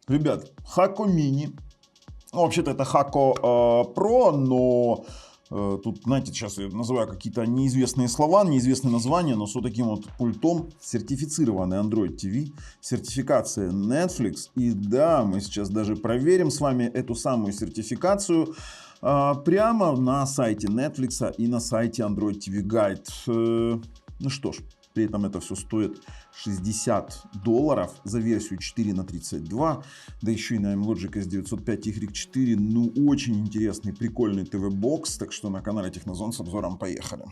Ребят, Haco Mini. Ну, вообще-то это Haco Pro, но тут, знаете, сейчас я называю какие-то неизвестные слова, неизвестные названия, но с вот таким вот пультом. Сертифицированный Android TV, сертификация Netflix. И да, мы сейчас даже проверим с вами эту самую сертификацию прямо на сайте Netflix и на сайте Android TV Guide. Ну что ж, при этом это все стоит $60 за версию 4:32, да еще и на Amlogic S905Y4. Ну, очень интересный, прикольный ТВ-бокс, так что на канале Технозон с обзором поехали.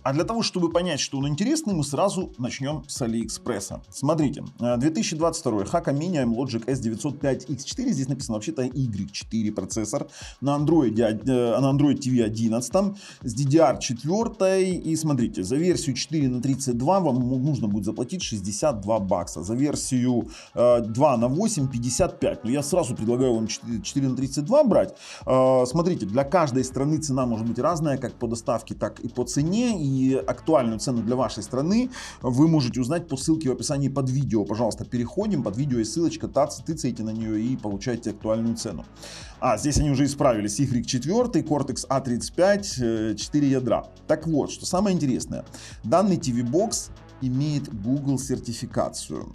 А для того, чтобы понять, что он интересный, мы сразу начнем с Алиэкспресса. Смотрите, 2022 Haco Mini Amlogic S905X4, здесь написано вообще-то Y4 процессор, на Android TV 11 с DDR4. И смотрите, за версию 4:32 вам нужно будет заплатить $62, за версию 2/8 55. Но я сразу предлагаю вам 4:32 брать. Смотрите, для каждой страны цена может быть разная, как по доставке, так и по цене. И актуальную цену для вашей страны вы можете узнать по ссылке в описании под видео. Пожалуйста, переходим, под видео есть ссылочка, тыцаете на нее и получаете актуальную цену. Здесь они уже исправились. Y4, Cortex A35, 4 ядра. Так вот, что самое интересное. Данный TV-бокс имеет Google сертификацию.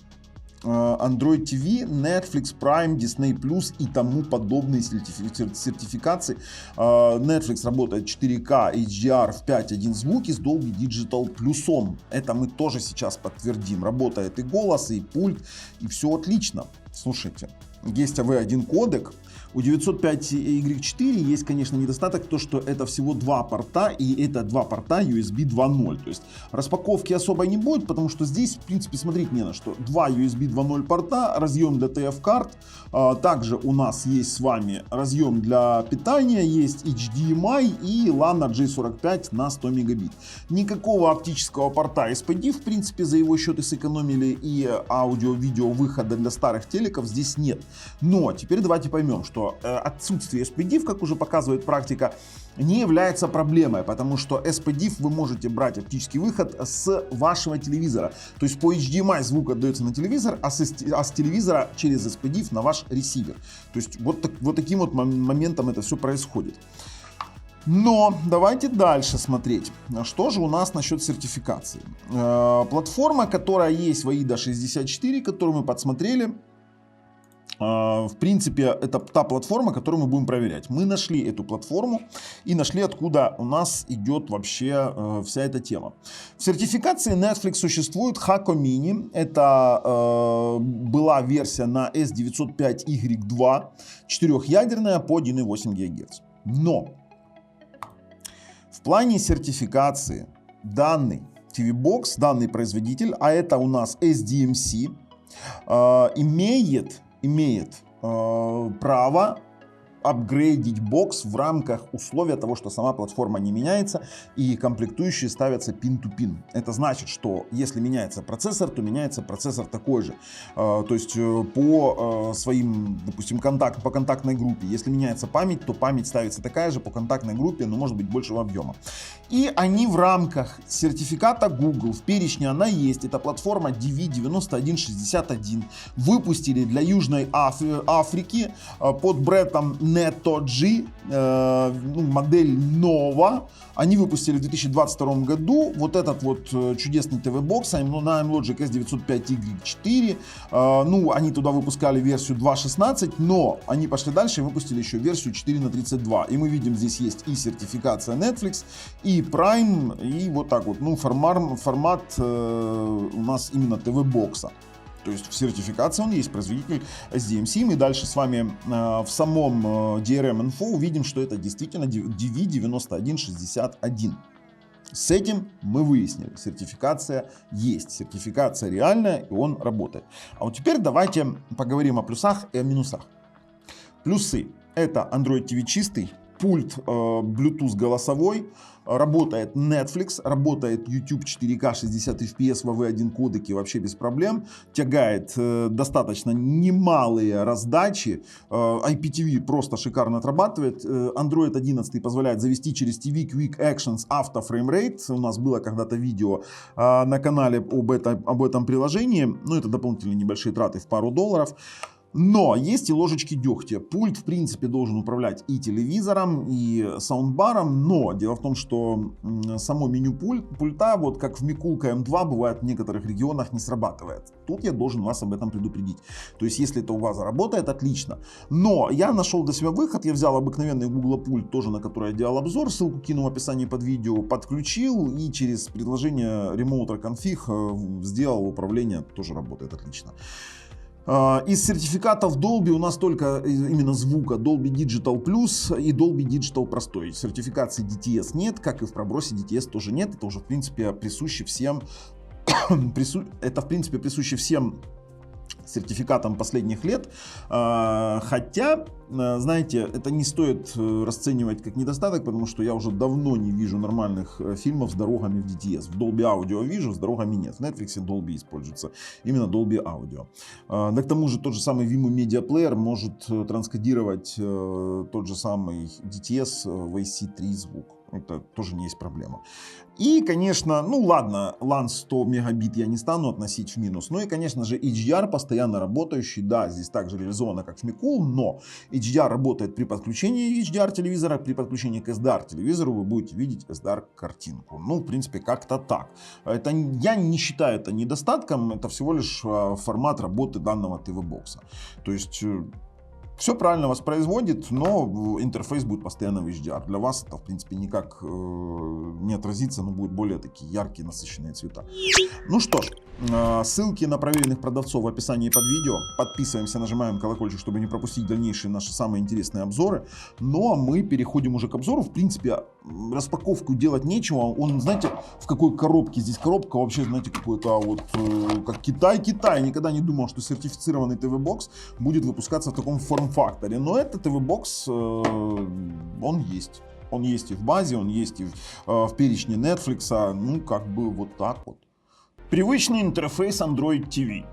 Android TV, Netflix, Prime, Disney+, и тому подобные сертификации. Netflix работает 4K HDR в 5.1 звуки с Dolby Digital плюсом. Это мы тоже сейчас подтвердим. Работает и голос, и пульт, и все отлично. Слушайте, есть AV1 кодек. У 905Y4 есть, конечно, недостаток, то, что это всего два порта, и это два порта USB 2.0. То есть распаковки особо не будет, потому что здесь, в принципе, смотреть не на что. Два USB 2.0 порта, разъем для TF-карт. Также у нас есть с вами разъем для питания, есть HDMI и LAN на J45 на 100 мегабит. Никакого оптического порта SPD, в принципе, за его счет и сэкономили, и аудио-видео выхода для старых телеков здесь нет. Но теперь давайте поймем, что отсутствие SPDIF, как уже показывает практика, не является проблемой, потому что SPDIF вы можете брать оптический выход с вашего телевизора. То есть по HDMI звук отдается на телевизор, а с телевизора через SPDIF на ваш ресивер. То есть вот таким вот моментом это все происходит. Но давайте дальше смотреть, что же у нас насчет сертификации. Платформа, которая есть в AIDA 64, которую мы подсмотрели, в принципе, это та платформа, которую мы будем проверять. Мы нашли эту платформу и нашли, откуда у нас идет вообще вся эта тема. В сертификации Netflix существует Haco Mini. Это была версия на S905Y2, 4-ядерная по 1,8 ГГц. Но в плане сертификации данный TV-бокс, данный производитель, а это у нас SDMC, имеет право апгрейдить бокс в рамках условия того, что сама платформа не меняется и комплектующие ставятся pin-to-pin. Это значит, что если меняется процессор, то меняется процессор такой же. То есть по своим, допустим, по контактной группе. Если меняется память, то память ставится такая же по контактной группе, но может быть большего объема. И они в рамках сертификата Google, в перечне она есть, это платформа DV9161, выпустили для Южной Африки под брендом Neto-G, модель Nova. Они выпустили в 2022 году вот этот вот чудесный ТВ-бокс на Amlogic S905Y4. Они туда выпускали версию 2.16, но они пошли дальше и выпустили еще версию 4:32. И мы видим, здесь есть и сертификация Netflix, и Prime, и вот так вот. Формат у нас именно ТВ-бокса. То есть в сертификации он есть, производитель SDMC. Мы дальше с вами в самом DRM-Info увидим, что это действительно DV9161. С этим мы выяснили, сертификация есть, сертификация реальная, и он работает. А вот теперь давайте поговорим о плюсах и о минусах. Плюсы — это Android TV чистый, пульт Bluetooth голосовой, Работает Netflix, работает YouTube 4К 60 FPS в AV1 кодеке вообще без проблем. Тягает достаточно немалые раздачи. IPTV просто шикарно отрабатывает. Android 11 позволяет завести через TV Quick Actions Auto Frame Rate. У нас было когда-то видео на канале об этом приложении. Ну, это дополнительные небольшие траты в пару $. Но есть и ложечки дегтя. Пульт, в принципе, должен управлять и телевизором, и саундбаром, но дело в том, что само меню пульта, вот как в Mikulka M2, бывает в некоторых регионах не срабатывает. Тут я должен вас об этом предупредить. То есть, если это у вас заработает, отлично. Но я нашел для себя выход, я взял обыкновенный Google пульт, тоже на который я делал обзор, ссылку кину в описании под видео, подключил и через предложение Remote Config сделал управление, тоже работает отлично. Из сертификатов Dolby у нас только именно звука Dolby Digital Plus и Dolby Digital простой. Сертификации DTS нет, как и в пробросе DTS тоже нет. Это уже в принципе присуще всем, присуще всем сертификатам последних лет, хотя, знаете, это не стоит расценивать как недостаток, потому что я уже давно не вижу нормальных фильмов с дорогами в DTS. В Dolby Audio вижу, с дорогами нет. В Netflix Dolby используется, именно Dolby Audio. Да к тому же тот же самый Vimeo Media Player может транскодировать тот же самый DTS в AC3 звук. Это тоже не есть проблема. И, конечно, ну ладно, LAN 100 мегабит я не стану относить в минус. Ну и, конечно же, HDR постоянно работающий. Да, здесь также реализовано, как в Mikul, но HDR работает при подключении HDR телевизора. При подключении к SDR телевизору вы будете видеть SDR картинку. Ну, в принципе, как-то так. Это, я не считаю это недостатком. Это всего лишь формат работы данного ТВ-бокса. То есть... Все правильно воспроизводит, но интерфейс будет постоянно в HDR. Для вас это, в принципе, никак не отразится, но будут более такие яркие, насыщенные цвета. Ну что ж, ссылки на проверенных продавцов в описании под видео. Подписываемся, нажимаем колокольчик, чтобы не пропустить дальнейшие наши самые интересные обзоры. Ну а мы переходим уже к обзору. В принципе, распаковку делать нечего. Он, знаете, в какой коробке? Здесь коробка вообще, знаете, какой-то вот как Китай. Никогда не думал, что сертифицированный ТВ-бокс будет выпускаться в таком форм-факторе. Но этот ТВ-бокс, он есть. Он есть и в базе, он есть и в перечне Netflix. Ну, как бы вот так вот. Привычный интерфейс Android TV.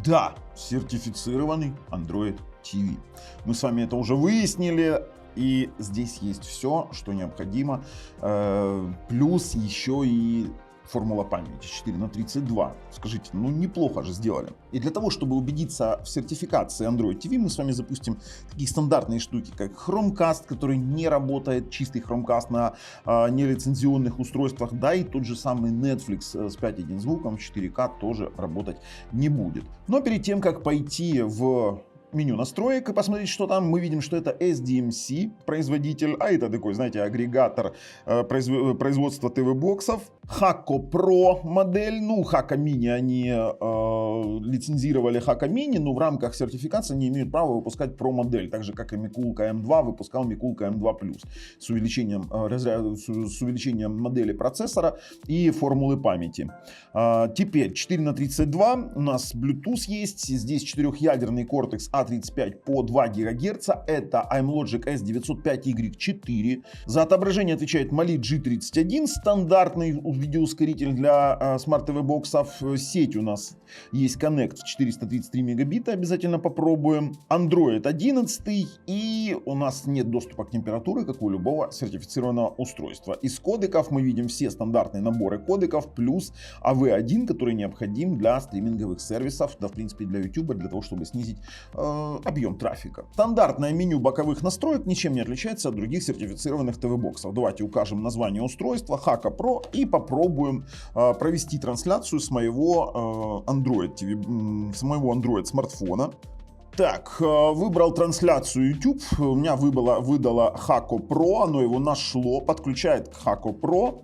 Да, сертифицированный Android TV. Мы с вами это уже выяснили. И здесь есть все, что необходимо. Плюс еще и формула памяти 4/32. Скажите, ну неплохо же сделали. И для того, чтобы убедиться в сертификации Android TV, мы с вами запустим такие стандартные штуки, как Chromecast, который не работает, чистый Chromecast на нелицензионных устройствах, да, и тот же самый Netflix с 5.1 звуком 4К тоже работать не будет. Но перед тем, как пойти в меню настроек и посмотреть, что там, мы видим, что это SDMC производитель, а это такой, знаете, агрегатор производства ТВ-боксов. Hakko Pro модель, ну, Hakka Mini, они лицензировали Hakka Mini, но в рамках сертификации не имеют права выпускать Pro модель, так же, как и Mikulka M2 выпускал Mikulka M2+, с увеличением модели процессора и формулы памяти. Теперь 4/32, у нас Bluetooth есть, здесь 4-ядерный Cortex A35 по 2 ГГц, это iMlogic S905Y4, за отображение отвечает Mali G31, стандартный видеоускоритель для Smart TV боксов. Сеть у нас есть Connect в 433 мегабита, обязательно попробуем. Android 11 и у нас нет доступа к температуре, как у любого сертифицированного устройства. Из кодеков мы видим все стандартные наборы кодеков плюс AV1, который необходим для стриминговых сервисов, да в принципе для YouTube, для того, чтобы снизить объем трафика. Стандартное меню боковых настроек ничем не отличается от других сертифицированных ТВ-боксов. Давайте укажем название устройства Hakka Pro и попробуем провести трансляцию с моего Android TV, с моего Android смартфона. Так, выбрал трансляцию YouTube, у меня выдало Hakko Pro, оно его нашло, подключает к Hakko Pro.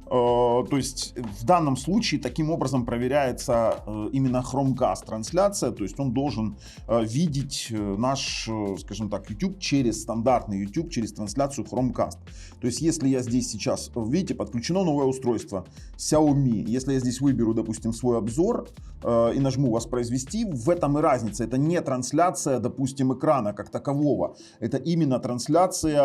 То есть в данном случае таким образом проверяется именно Chromecast трансляция, то есть он должен видеть наш, скажем так, YouTube через стандартный YouTube, через трансляцию Chromecast. То есть если я здесь сейчас, видите, подключено новое устройство Xiaomi, если я здесь выберу, допустим, свой обзор и нажму воспроизвести, в этом и разница. Это не трансляция, допустим, экрана как такового, это именно трансляция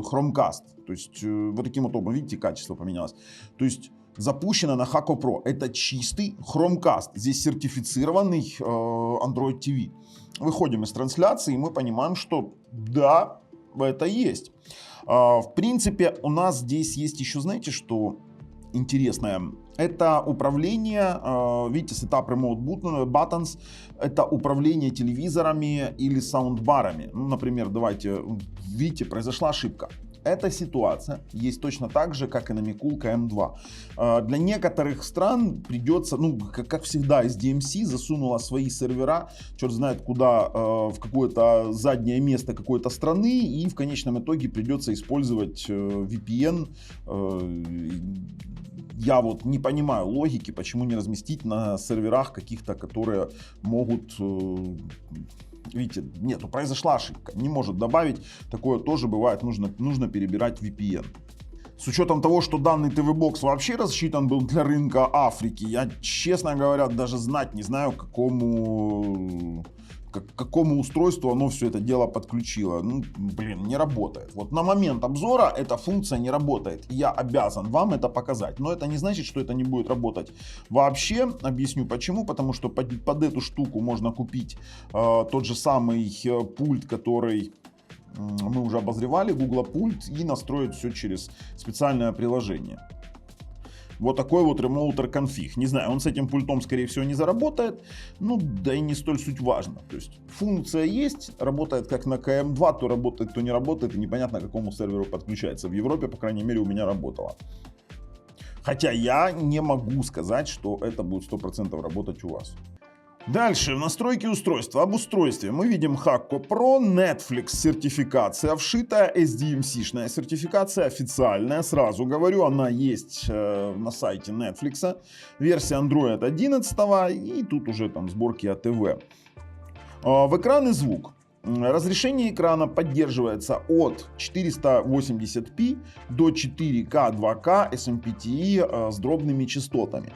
Chromecast. То есть вот таким вот образом, видите, качество поменялось. То есть запущено на Haco Pro. Это чистый Chromecast. Здесь сертифицированный Android TV. Выходим из трансляции, и мы понимаем, что да, это есть. В принципе, у нас здесь есть еще, знаете, что интересное? Это управление, видите, Setup Remote Buttons, это управление телевизорами или саундбарами. Ну, например, давайте, видите, произошла ошибка. Эта ситуация есть точно так же, как и на Mikulka M2. Для некоторых стран придется, ну, как всегда, SDMC засунула свои сервера, черт знает куда, в какое-то заднее место какой-то страны, и в конечном итоге придется использовать VPN. Я вот не понимаю логики, почему не разместить на серверах каких-то, которые могут... Видите, нету, произошла ошибка, не может добавить, такое тоже бывает, нужно перебирать VPN. С учетом того, что данный TV-бокс вообще рассчитан был для рынка Африки, я, честно говоря, даже знать не знаю, к какому устройству оно все это дело подключило. Ну, блин, не работает. Вот на момент обзора эта функция не работает. Я обязан вам это показать. Но это не значит, что это не будет работать вообще. Объясню почему. Потому что под эту штуку можно купить тот же самый пульт, который мы уже обозревали, Google пульт, и настроить все через специальное приложение. Вот такой вот ремоутер конфиг. Не знаю, он с этим пультом, скорее всего, не заработает. Ну, да и не столь суть важно. То есть функция есть, работает как на KM2, то работает, то не работает. И непонятно, к какому серверу подключается. В Европе, по крайней мере, у меня работало. Хотя я не могу сказать, что это будет 100% работать у вас. Дальше, в настройке устройства, об устройстве мы видим Haco Pro, Netflix сертификация вшитая, SDMC-шная сертификация официальная, сразу говорю, она есть на сайте Netflix, версия Android 11 и тут уже там сборки АТВ. В экран и звук. Разрешение экрана поддерживается от 480p до 4К 2К SMPTE с дробными частотами.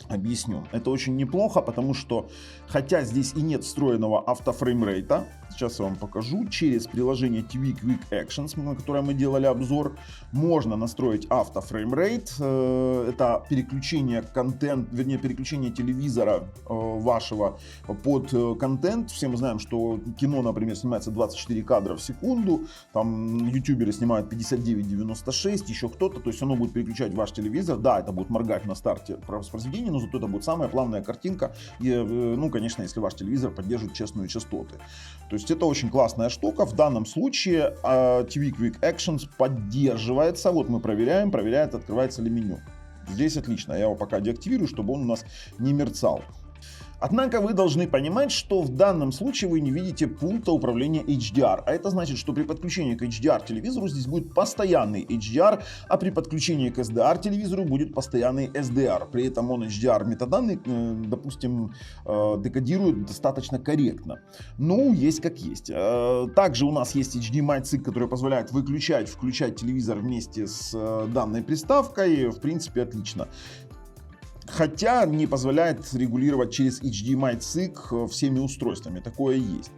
Объясню. Это очень неплохо, потому что, хотя здесь и нет встроенного автофреймрейта, сейчас я вам покажу, через приложение TV Quick Actions, на которое мы делали обзор, можно настроить автофреймрейт. Это переключение переключение телевизора вашего под контент. Все мы знаем, что кино, например, снимается 24 кадра в секунду, там ютуберы снимают 59-96, еще кто-то, то есть оно будет переключать ваш телевизор. Да, это будет моргать на старте воспроизведения, но зато это будет самая плавная картинка, и, ну, конечно, если ваш телевизор поддерживает честные частоты. То есть это очень классная штука. В данном случае TV Quick Actions поддерживается. Вот мы проверяет, открывается ли меню. Здесь отлично. Я его пока деактивирую, чтобы он у нас не мерцал. Однако вы должны понимать, что в данном случае вы не видите пульта управления HDR. А это значит, что при подключении к HDR телевизору здесь будет постоянный HDR, а при подключении к SDR телевизору будет постоянный SDR. При этом он HDR метаданные, допустим, декодирует достаточно корректно. Ну, есть как есть. Также у нас есть HDMI цик, который позволяет выключать, включать телевизор вместе с данной приставкой. В принципе, отлично. Хотя не позволяет регулировать через HDMI цик всеми устройствами. Такое есть.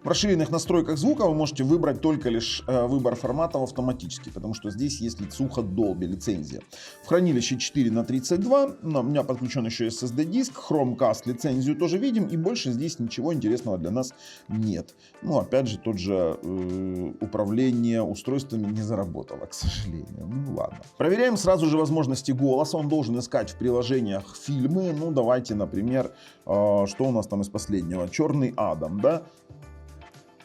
В расширенных настройках звука вы можете выбрать только лишь выбор форматов автоматически, потому что здесь есть лицуха Dolby, лицензия. В хранилище 4/32, у меня подключен еще SSD-диск, Chromecast лицензию тоже видим, и больше здесь ничего интересного для нас нет. Ну, опять же, тот же управление устройствами не заработало, к сожалению. Ну, ладно. Проверяем сразу же возможности голоса. Он должен искать в приложениях фильмы. Ну, давайте, например, что у нас там из последнего? Черный Адам, да?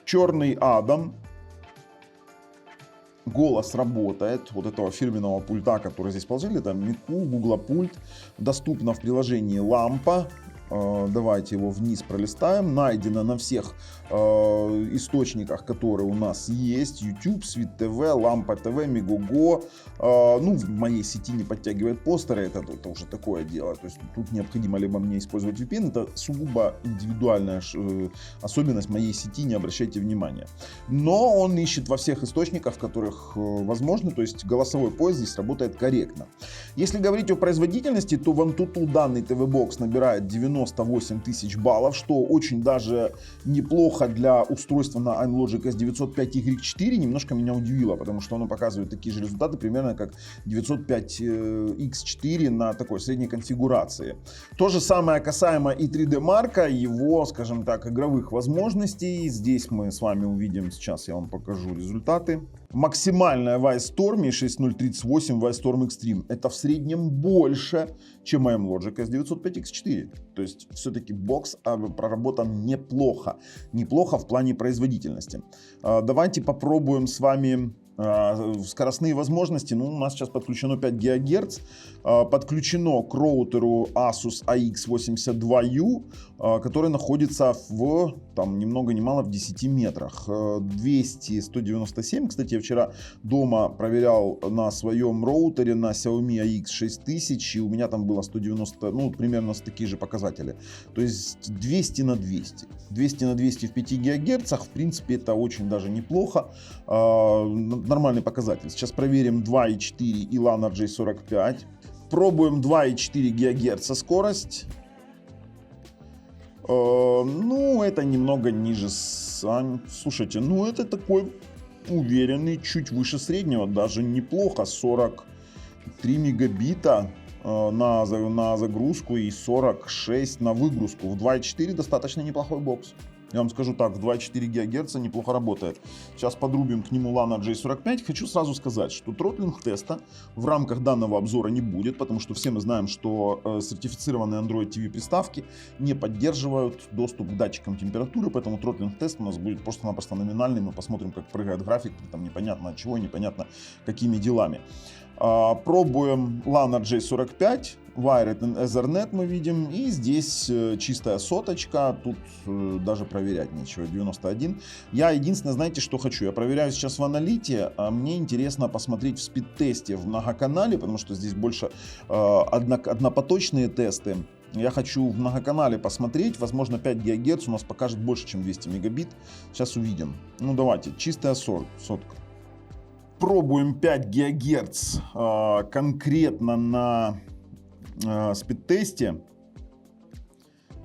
Черный Адам. Голос работает. Вот этого фирменного пульта, который здесь положили. Это Miku, Google пульт. Доступно в приложении Лампа. Давайте его вниз пролистаем. Найдено на всех источниках, которые у нас есть. YouTube, Свит ТВ, Лампа ТВ, Мегого. Ну, в моей сети не подтягивает постеры, это уже такое дело. То есть тут необходимо либо мне использовать VPN, это сугубо индивидуальная особенность моей сети, не обращайте внимания. Но он ищет во всех источниках, в которых возможно, то есть голосовой поиск здесь работает корректно. Если говорить о производительности, то в AnTuTu данный TV-бокс набирает 98 тысяч баллов, что очень даже неплохо для устройства на iLogic S905Y4. Немножко меня удивило, потому что оно показывает такие же результаты, примерно как 905X4 на такой средней конфигурации. То же самое касаемо и 3D Mark, его, скажем так, игровых возможностей. Здесь мы с вами увидим, сейчас я вам покажу результаты. Максимальная Wildstorm 6038 Wildstorm Extreme. Это в среднем больше, чем iLogic S905X4. То есть все-таки бокс проработан неплохо. Неплохо в плане производительности. Давайте попробуем с вами скоростные возможности. Ну, у нас сейчас подключено 5 ГГц. Подключено к роутеру Asus AX82U, который находится в, там, ни много ни мало, в 10 метрах. 200-197. Кстати, я вчера дома проверял на своем роутере на Xiaomi AX6000, и у меня там было 190, ну, примерно такие же показатели. То есть 200 на 200. 200 на 200 в 5 ГГц, в принципе, это очень даже неплохо. Нормальный показатель. Сейчас проверим 2.4 и Lana J45. Пробуем 2.4 ГГц скорость. Ну, это немного ниже. Слушайте, ну это такой уверенный, чуть выше среднего, даже неплохо. 43 мегабита на загрузку и 46 на выгрузку. В 2.4 достаточно неплохой бокс. Я вам скажу так, в 2.4 ГГц неплохо работает. Сейчас подрубим к нему Lana J45. Хочу сразу сказать, что тротлинг теста в рамках данного обзора не будет, потому что все мы знаем, что сертифицированные Android TV приставки не поддерживают доступ к датчикам температуры, поэтому тротлинг тест у нас будет просто-напросто номинальный. Мы посмотрим, как прыгает график, там непонятно от чего, непонятно какими делами. Пробуем Lana J45, Wired and Ethernet мы видим, и здесь чистая соточка, тут даже проверять нечего, 91. Я единственное, знаете, что хочу, я проверяю сейчас в аналите, а мне интересно посмотреть в спид-тесте в многоканале, потому что здесь больше однопоточные тесты. Я хочу в многоканале посмотреть, возможно 5 ГГц у нас покажет больше, чем 200 мегабит, сейчас увидим. Ну давайте, чистая сотка. Пробуем 5 ГГц конкретно на спид-тесте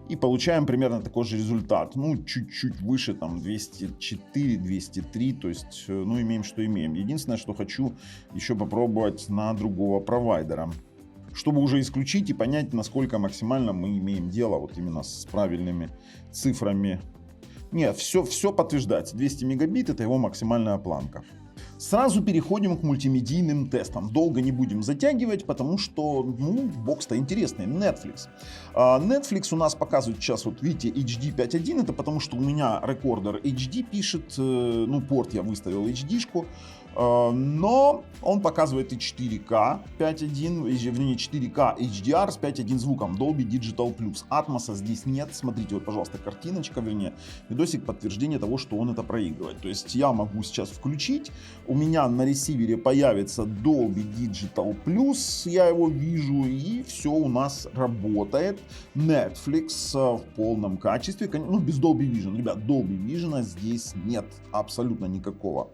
и получаем примерно такой же результат. Ну, чуть-чуть выше, там 204, 203, то есть, ну, имеем, что имеем. Единственное, что хочу еще попробовать на другого провайдера, чтобы уже исключить и понять, насколько максимально мы имеем дело вот именно с правильными цифрами. Нет, все подтверждается. 200 мегабит это его максимальная планка. Сразу переходим к мультимедийным тестам. Долго не будем затягивать, потому что, ну, бокс-то интересный. Netflix. Netflix у нас показывает сейчас, вот видите, HD 5.1. Это потому что у меня рекордер HD пишет, ну, порт я выставил HD-шку. Но он показывает и 4К 5.1, вернее 4К HDR с 5.1 звуком, Dolby Digital Plus. Атмоса здесь нет. Смотрите, вот, пожалуйста, картиночка, вернее, видосик подтверждение того, что он это проигрывает. То есть я могу сейчас включить, у меня на ресивере появится Dolby Digital Plus, я его вижу, и все у нас работает. Netflix в полном качестве, ну, без Dolby Vision. Ребят, Dolby Vision здесь нет абсолютно никакого.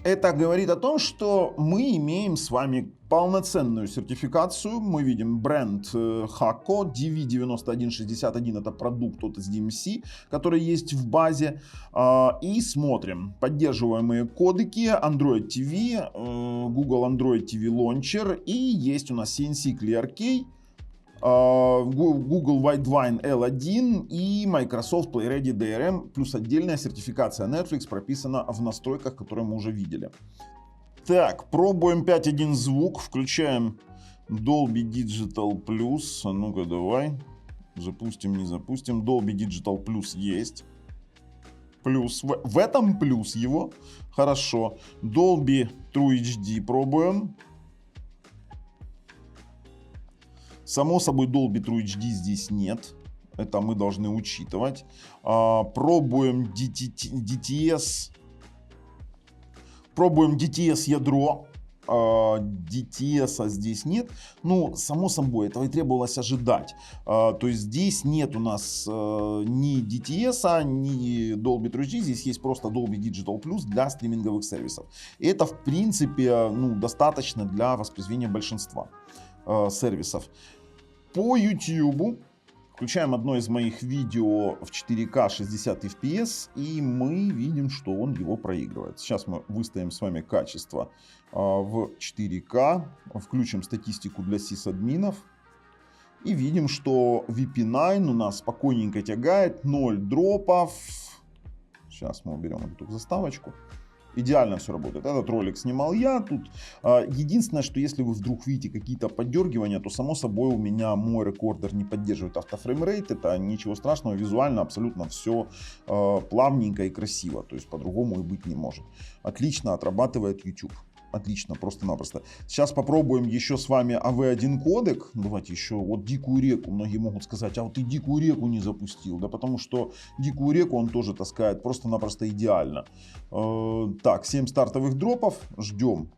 Это говорит о том, что мы имеем с вами полноценную сертификацию. Мы видим бренд Hakko DV9161, это продукт от SDMC, который есть в базе. И смотрим поддерживаемые кодеки Android TV, Google Android TV Launcher, и есть у нас CNC ClearKey, Google Widevine L1 и Microsoft PlayReady DRM, плюс отдельная сертификация Netflix прописана в настройках, которые мы уже видели. Так, пробуем 5.1 звук, включаем Dolby Digital Plus. Ну-ка, давай, запустим, не запустим. Dolby Digital Plus есть. Плюс, в этом плюс его. Хорошо. Dolby True HD пробуем. Само собой, Dolby True HD здесь нет. Это мы должны учитывать. Пробуем DTS. Пробуем DTS ядро. DTS здесь нет. Ну, само собой, этого и требовалось ожидать. То есть здесь нет у нас ни DTS, ни Dolby 3G. Здесь есть просто Dolby Digital Plus для стриминговых сервисов. И это, в принципе, ну, достаточно для воспроизведения большинства сервисов. По YouTube включаем одно из моих видео в 4К 60 FPS, и мы видим, что он его проигрывает. Сейчас мы выставим с вами качество в 4К, включим статистику для сисадминов и видим, что VP9 у нас спокойненько тягает, 0 дропов. Сейчас мы уберем эту заставочку. Идеально все работает. Этот ролик снимал я. Тут единственное, что если вы вдруг видите какие-то поддергивания, то само собой у меня мой рекордер не поддерживает автофреймрейт. Это ничего страшного, визуально абсолютно все плавненько и красиво. То есть по-другому и быть не может. Отлично отрабатывает YouTube. Отлично, просто-напросто. Сейчас попробуем еще с вами AV1 кодек. Давайте еще вот Дикую реку. Многие могут сказать, а вот ты Дикую реку не запустил. Да потому что Дикую реку он тоже таскает просто-напросто идеально. Так, 7 стартовых дропов. Ждем.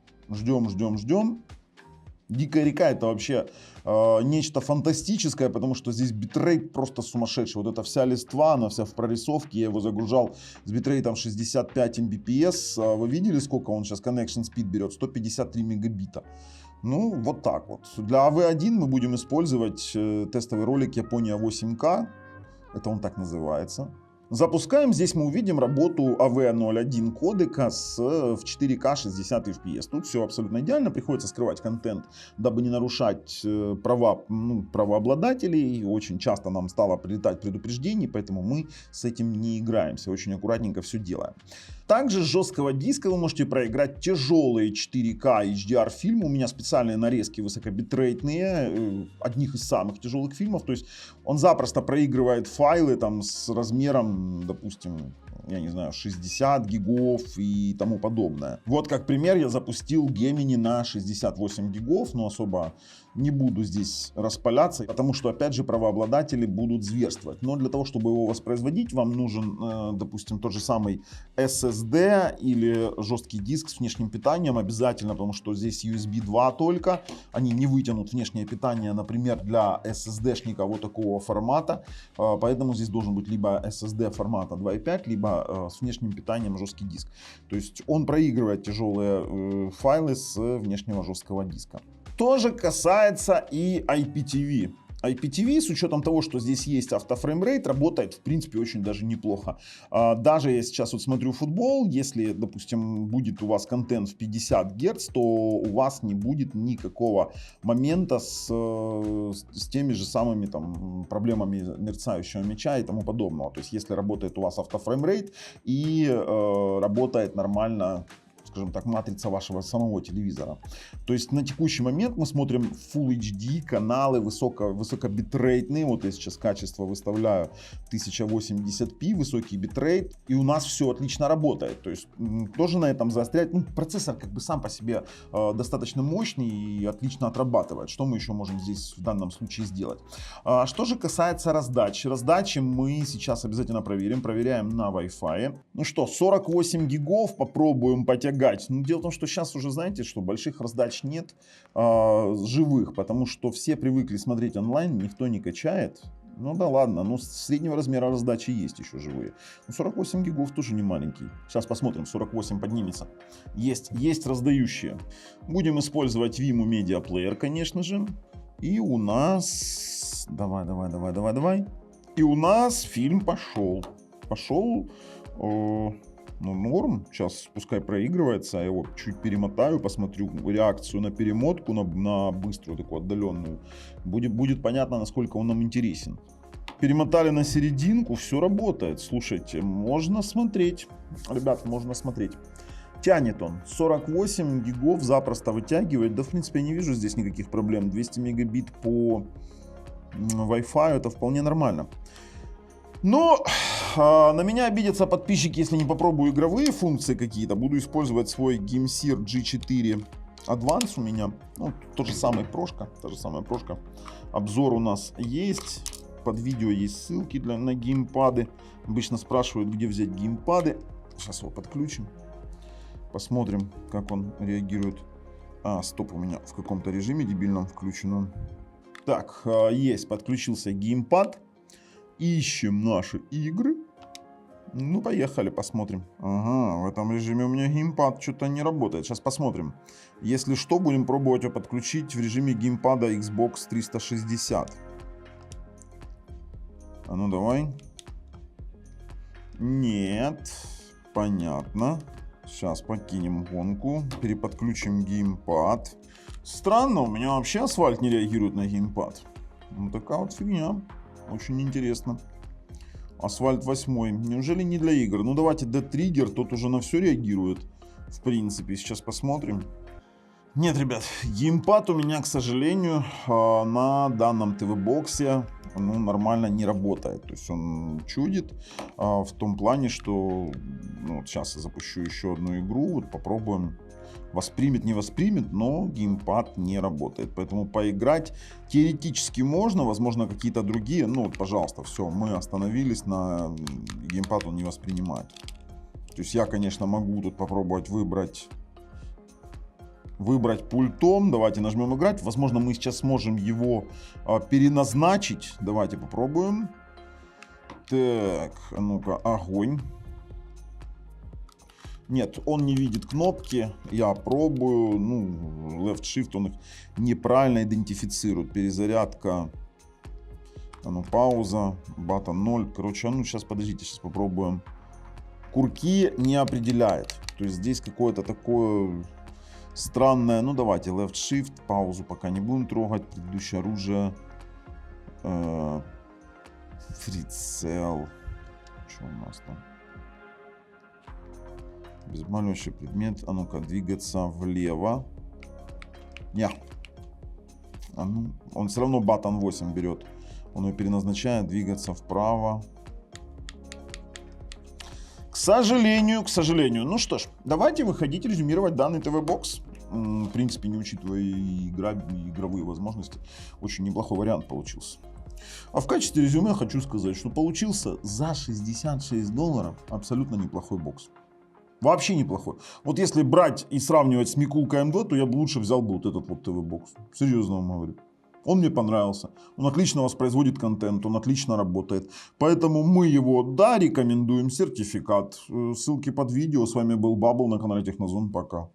Дикая река это вообще нечто фантастическое, потому что здесь битрейт просто сумасшедший. Вот эта вся листва, она вся в прорисовке. Я его загружал с битрейтом 65 Mbps. Вы видели, сколько он сейчас connection speed берет? 153 мегабита. Ну, вот так вот. Для AV1 мы будем использовать тестовый ролик Япония 8К. Это он так называется. Запускаем, здесь мы увидим работу AV01 кодека в 4К 60 FPS. Тут все абсолютно идеально, приходится скрывать контент, дабы не нарушать права правообладателей. Очень часто нам стало прилетать предупреждений, поэтому мы с этим не играемся, очень аккуратненько все делаем. Также с жесткого диска вы можете проиграть тяжелые 4К HDR фильмы. У меня специальные нарезки высокобитрейтные, одних из самых тяжелых фильмов. То есть он запросто проигрывает файлы там с размером, допустим, я не знаю, 60 гигов и тому подобное. Вот как пример я запустил Gemini на 68 гигов, но особо не буду здесь распаляться, потому что опять же правообладатели будут зверствовать. Но для того, чтобы его воспроизводить, вам нужен, допустим, тот же самый SSD или жесткий диск с внешним питанием обязательно, потому что здесь USB 2 только. Они не вытянут внешнее питание, например, для SSD-шника вот такого формата. Поэтому здесь должен быть либо SSD формата 2.5, либо с внешним питанием жесткий диск. То есть он проигрывает тяжелые файлы с внешнего жесткого диска. Тоже касается и IPTV. IPTV, с учетом того, что здесь есть автофреймрейт, работает в принципе очень даже неплохо. Даже я сейчас вот смотрю футбол, если, допустим, будет у вас контент в 50 Гц, то у вас не будет никакого момента с теми же самыми там проблемами мерцающего мяча и тому подобного. То есть если работает у вас автофреймрейт и работает нормально, скажем так, матрица вашего самого телевизора. То есть на текущий момент мы смотрим Full HD каналы высокобитрейтные. Вот я сейчас качество выставляю 1080p, высокий битрейт, и у нас все отлично работает. То есть тоже на этом заострять. Ну, процессор как бы сам по себе достаточно мощный и отлично отрабатывает. Что мы еще можем здесь в данном случае сделать? Что же касается раздачи. Раздачи мы сейчас обязательно проверим. Проверяем на Wi-Fi. Ну что, 48 гигов попробуем потягать. Но дело в том, что сейчас уже знаете, что больших раздач нет живых, потому что все привыкли смотреть онлайн, никто не качает. Ну да ладно, но среднего размера раздачи есть еще живые. Но 48 гигов тоже не маленький. Сейчас посмотрим, 48 поднимется. Есть раздающие. Будем использовать Vimeo Media Player, конечно же. И у нас... Давай. И у нас фильм пошел. Ну, норм, сейчас пускай проигрывается, я его чуть перемотаю, посмотрю реакцию на перемотку, на быструю такую отдаленную. Будет понятно, насколько он нам интересен. Перемотали на серединку, все работает. Слушайте, можно смотреть. Ребят, можно смотреть. Тянет он. 48 гигов запросто вытягивает. Да, в принципе, я не вижу здесь никаких проблем. 200 мегабит по Wi-Fi, это вполне нормально. Но на меня обидятся подписчики, если не попробую игровые функции какие-то. Буду использовать свой GameSir G4 Advance у меня. Ну, та же самая прошка. Обзор у нас есть. под видео есть ссылки на геймпады. Обычно спрашивают, где взять геймпады. Сейчас его подключим. Посмотрим, как он реагирует. Стоп, у меня в каком-то режиме дебильном включен он. Так, есть, подключился геймпад. Ищем наши игры. Ну, поехали, посмотрим. Ага, в этом режиме у меня геймпад что-то не работает. Сейчас посмотрим. Если что, будем пробовать его подключить в режиме геймпада Xbox 360. А ну, давай. Нет. Понятно. Сейчас покинем гонку. Переподключим геймпад. Странно, у меня вообще асфальт не реагирует на геймпад. Ну, такая вот фигня. Очень интересно. Асфальт 8. Неужели не для игр? Ну давайте Dead Trigger, тот уже на все реагирует. В принципе, сейчас посмотрим. Нет, ребят, геймпад у меня, к сожалению, на данном ТВ-боксе нормально не работает. То есть он чудит в том плане, что вот сейчас я запущу еще одну игру, вот попробуем. Воспримет, не воспримет, но геймпад не работает. Поэтому поиграть теоретически можно, возможно, какие-то другие. Ну, вот, пожалуйста, все, мы остановились на геймпад, он не воспринимает. То есть я, конечно, могу тут попробовать выбрать пультом. Давайте нажмем играть. Возможно, мы сейчас сможем его переназначить. Давайте попробуем. Так, а ну-ка, огонь. Нет, он не видит кнопки. Я пробую. Ну, Left-Shift, он их неправильно идентифицирует. Перезарядка. Пауза. Button 0. Короче, сейчас подождите, сейчас попробуем. Курки не определяет. То есть здесь какое-то такое странное. Ну, давайте Left-Shift. Паузу пока не будем трогать. Предыдущее оружие. Прицел. Что у нас там? Безболящий предмет. А ну-ка, двигаться влево. Он все равно Button 8 берет. Он его переназначает. Двигаться вправо. К сожалению. Ну что ж, давайте выходить резюмировать данный ТВ-бокс. В принципе, не учитывая игровые возможности, очень неплохой вариант получился. А в качестве резюме хочу сказать, что получился за $66 абсолютно неплохой бокс. Вообще неплохой. Вот если брать и сравнивать с Микулкой МД, то я бы лучше взял бы вот этот вот ТВ-бокс. Серьезно вам говорю. Он мне понравился. Он отлично воспроизводит контент, он отлично работает. Поэтому мы его, рекомендуем. Сертификат. Ссылки под видео. С вами был Бабл на канале Технозон. Пока.